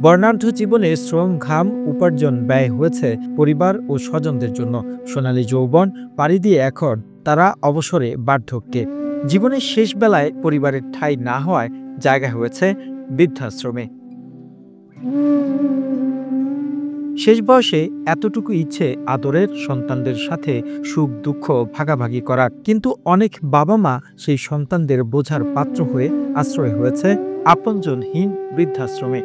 বর্ণাঢ্য জীবনে শ্রম, ঘাম, উপার্জন ব্যয় হয়েছে পরিবার ও স্বজনদের জন্য। সোনালী যৌবন পাড়ি দিয়ে এখন তারা অবসরে বার্ধক্যে। জীবনের শেষ বেলায় পরিবারের ঠাঁই না হওয়ায় জায়গা হয়েছে বৃদ্ধাশ্রমে। শেষ বয়সে এতটুকু ইচ্ছে আদরের সন্তানদের সাথে সুখ দুঃখ ভাগাভাগি করার, কিন্তু অনেক বাবা মা সেই সন্তানদের বোঝার পাত্র হয়ে আশ্রয় হয়েছে আপনজনহীন বৃদ্ধাশ্রমে।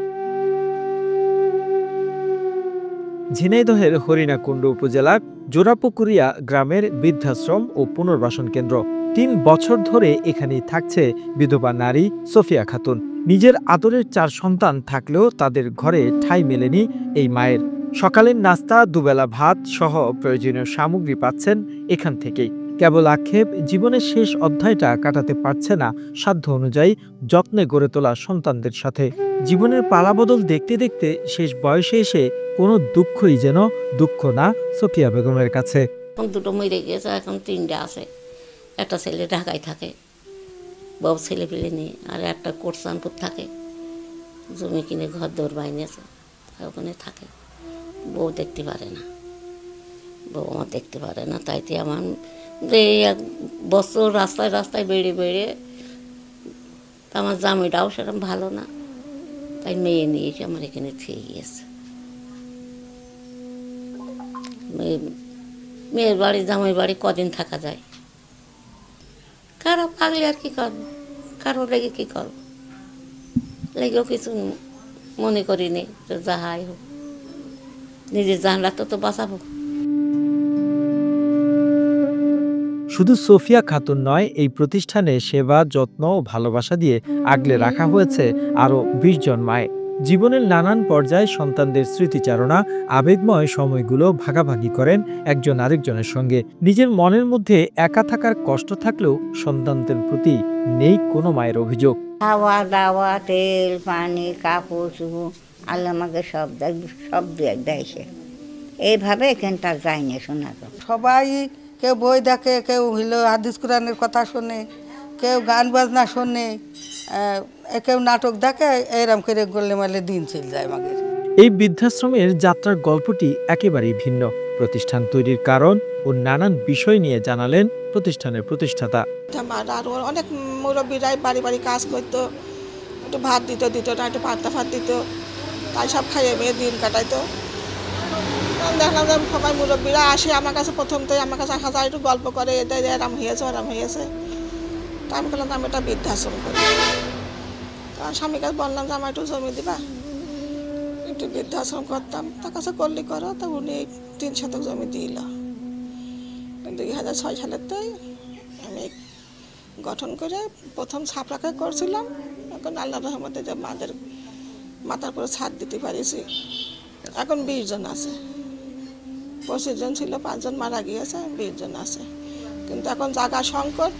ঝিনাইদহের হরিণাকুণ্ড উপজেলার জোড়াপুকুরিয়া গ্রামের বৃদ্ধাশ্রম ও পুনর্বাসন কেন্দ্র। ৩ বছর ধরে এখানেই থাকছে বিধবা নারী সোফিয়া খাতুন। নিজের আদরের 4 সন্তান থাকলেও তাদের ঘরে ঠাঁই মেলেনি এই মায়ের। সকালের নাস্তা, দুবেলা ভাত সহ প্রয়োজনীয় সামগ্রী পাচ্ছেন এখান থেকেই। কেবল আক্ষেপ, জীবনের শেষ অধ্যায়টা কাটাতে পারছে না সাধ্য অনুযায়ী যত্নে গড়ে তোলা সন্তানদের সাথে। জীবনের পালাবদল দেখতে দেখতে শেষ বয়সে এসে কোনো দুঃখই যেন দুঃখ না সোফিয়া বেগমের কাছে। এখন 2টো মরে গেছে, এখন 3টে আছে। একটা ছেলে ঢাকায় থাকে, বউ ছেলে পেলে নিয়ে, আর একটা কোটসানপুর থাকে, জমি কিনে ঘর দৌড় বাইনেছে, ওখানে থাকে। বউ দেখতে পারে না, বউ আমার দেখতে পারে না। তাইতে আমার 1 বছর রাস্তায় রাস্তায় বেড়ে বেড়ে আমার জামাইটাও সেরকম ভালো না, তাই মেয়ে নিয়ে এসে আমার এখানে থেকে গিয়েছে। মেয়ের বাড়ি জামাই বাড়ি কদিন থাকা যায়? কারো পাগলে আর কি করবো, কারো লেগে কি করবো, লেগেও কিছু মনে করিনি। তো যাহাই হোক, নিজের জানলা তো বাঁচাবো। শুধু সোফিয়া খাতুন নয়, এই প্রতিষ্ঠানে সেবা, যত্ন ও ভালোবাসা দিয়ে আগলে রাখা হয়েছে আরও 20 জন মায়ের। জীবনের নানান পর্যায়ে সন্তানদের স্মৃতিচারণা, আবেগময় সময়গুলো ভাগাভাগি করেন একজন আরেকজনের সঙ্গে। নিজের মনের মধ্যে একা থাকার কষ্ট থাকলেও সন্তানদের প্রতি নেই কোনো মায়ের অভিযোগ। খাওয়া দাওয়া, তেল পানি, কাপড় চুপড় আল্লাহ আমাকে সব দেয় সে। এইভাবে এখানটা যায় না। শোনা তো সবাই, কেউ বই দেখে, কেউ হইলো হাদিস কোরআনের কথা শোনে, কেউ গান বাজনা শোনে, কেউ নাটক দেখে। এরম করে গলে মালে দিন চলে যায় আমাদের। এই বৃদ্ধাশ্রমের যাত্রার গল্পটি একেবারেই ভিন্ন। প্রতিষ্ঠান তৈরির কারণ ও নানান বিষয় নিয়ে জানালেন প্রতিষ্ঠানের প্রতিষ্ঠাতা। আরো অনেক মুরব্বীরাই বাড়ি বাড়ি কাজ করতো, একটু ভাত দিত না, একটু পান্তা ভাত দিত, তাই সব খাইয়ে মেয়ে দিন কাটাইতো। দেখলাম যে সবাই মুরব্বীরা আসে আমার কাছে, প্রথমতেই আমার কাছে আসা যায়, একটু গল্প করে, এদের এরাম হয়েছে ওরাম হয়েছে। তা আমি বললাম আমি এটা বৃদ্ধাশ্রম করি। কারণ স্বামীর কাছে বললাম যে আমার একটু জমি দিবা, একটু বৃদ্ধাশ্রম করতাম। তার কাছে করলি করো, তা উনি 3 শতক জমি দিল। 2006 সালের তাই আমি গঠন করে প্রথম ছাপরাকে করছিলাম। এখন আল্লাহ রহমতে যে মাদের মাথার উপরে ছাদ দিতে পারিছি। এখন 20 জন আছে। 25 জন ছিল, 5 জন মারা গিয়েছে, 20 জন আছে। কিন্তু এখন জায়গা সংকট,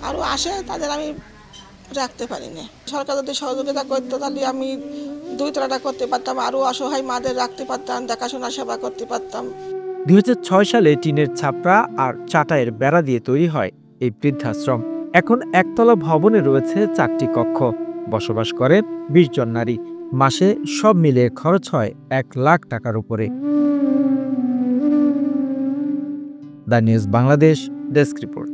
আরও আসে, তাদের আমি রাখতে পারি না। সরকার যদি সহযোগিতা করতো তাহলে আমি 2-3টা করতে পারতাম, আরও অসহায় মাদের রাখতে পারতাম, দেখাশোনা সেবা করতে পারতাম। 2006 সালে টিনের ছাপরা আর চাটাইয়ের বেড়া দিয়ে তৈরি হয় এই বৃদ্ধাশ্রম। এখন একতলা ভবনে রয়েছে 4টি কক্ষ। বসবাস করে 20 জন নারী। মাসে সব মিলিয়ে খরচ হয় 1 লাখ টাকার উপরে। The news Bangladesh desk report.